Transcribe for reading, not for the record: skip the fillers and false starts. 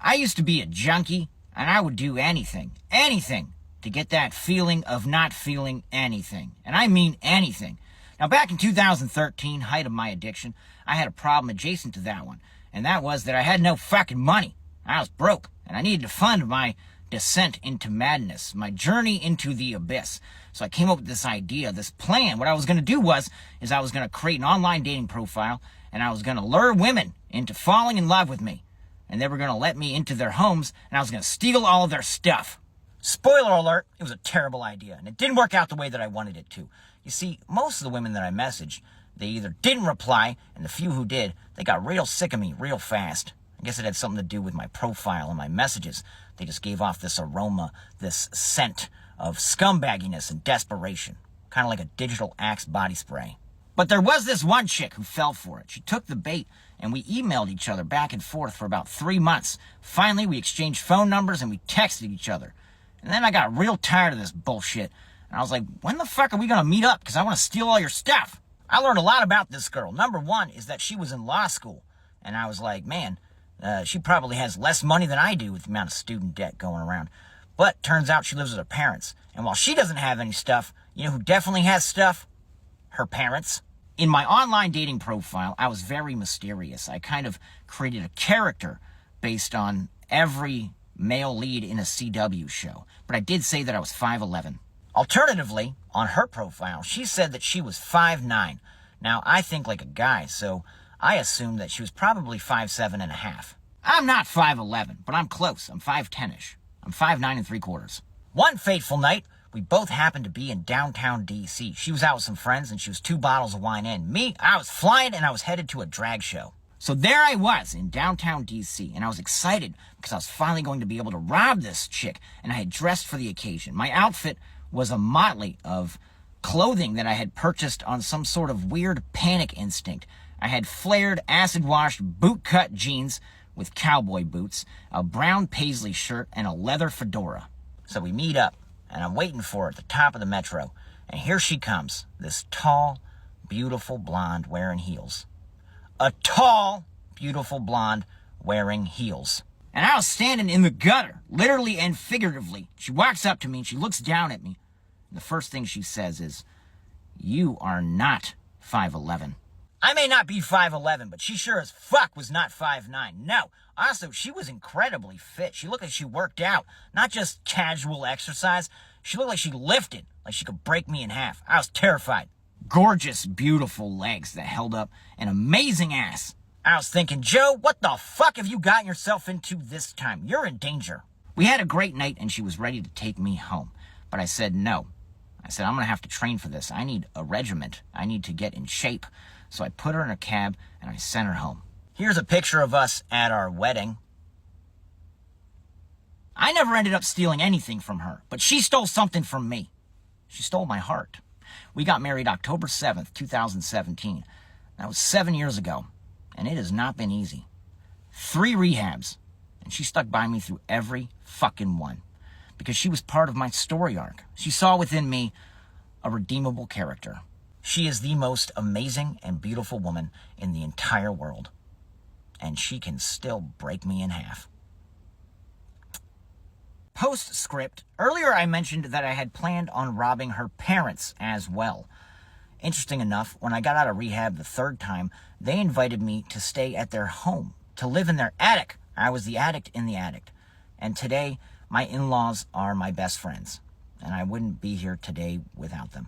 I used to be a junkie, and I would do anything, to get that feeling of not feeling anything. And I mean anything. Now, back in 2013, height of my addiction, I had a problem adjacent to that one. And that was that I had no fucking money. I was broke, and I needed to fund my descent into madness, my journey into the abyss. So I came up with this idea, this plan. What I was going to do is I was going to create an online dating profile, and I was going to lure women into falling in love with me. And they were going to let me into their homes, and I was going to steal all of their stuff. Spoiler alert, it was a terrible idea, and it didn't work out the way that I wanted it to. You see, most of the women that I messaged, they either didn't reply, and the few who did, they got real sick of me real fast. I guess it had something to do with my profile and my messages. They just gave off this aroma, this scent of scumbagginess and desperation. Kind of like a digital Axe body spray. But there was this one chick who fell for it. She took the bait, and we emailed each other back and forth for about 3 months. Finally, we exchanged phone numbers, and we texted each other. And then I got real tired of this bullshit. And I was like, when the fuck are we going to meet up? Because I want to steal all your stuff. I learned a lot about this girl. Number one is that she was in law school. And I was like, man, she probably has less money than I do with the amount of student debt going around. But turns out she lives with her parents. And while she doesn't have any stuff, you know who definitely has stuff? Her parents. In my online dating profile, I was very mysterious. I kind of created a character based on every male lead in a CW show. But I did say that I was 5'11". Alternatively, on her profile, she said that she was 5'9". Now, I think like a guy, so I assumed that she was probably 5'7.5". I'm not 5'11", but I'm close. I'm 5'10"-ish. I'm 5'9 3/4". One fateful night, we both happened to be in downtown D.C. She was out with some friends, and she was 2 bottles of wine in. Me, I was flying, and I was headed to a drag show. So there I was in downtown D.C., and I was excited because I was finally going to be able to rob this chick, and I had dressed for the occasion. My outfit was a motley of clothing that I had purchased on some sort of weird panic instinct. I had flared, acid-washed, boot-cut jeans with cowboy boots, a brown paisley shirt, and a leather fedora. So we meet up, and I'm waiting for her at the top of the metro, and here she comes, this tall, beautiful blonde wearing heels. A tall, beautiful blonde wearing heels. And I was standing in the gutter, literally and figuratively. She walks up to me and she looks down at me. And the first thing she says is, "You are not 5'11". I may not be 5'11", but she sure as fuck was not 5'9". No. Also, she was incredibly fit. She looked like she worked out. Not just casual exercise. She looked like she lifted, like she could break me in half. I was terrified. Gorgeous, beautiful legs that held up an amazing ass. I was thinking, Joe, what the fuck have you gotten yourself into this time? You're in danger. We had a great night, and she was ready to take me home. But I said no. I said, I'm going to have to train for this. I need a regiment. I need to get in shape. So I put her in a cab, and I sent her home. Here's a picture of us at our wedding. I never ended up stealing anything from her, but she stole something from me. She stole my heart. We got married October 7th, 2017. That was 7 years ago, and it has not been easy. 3 rehabs, and she stuck by me through every fucking one, because she was part of my story arc. She saw within me a redeemable character. She is the most amazing and beautiful woman in the entire world, and she can still break me in half. Postscript. Earlier I mentioned that I had planned on robbing her parents as well. Interesting enough, when I got out of rehab the 3rd time, they invited me to stay at their home, to live in their attic. I was the addict in the attic. And today, my in-laws are my best friends, and I wouldn't be here today without them.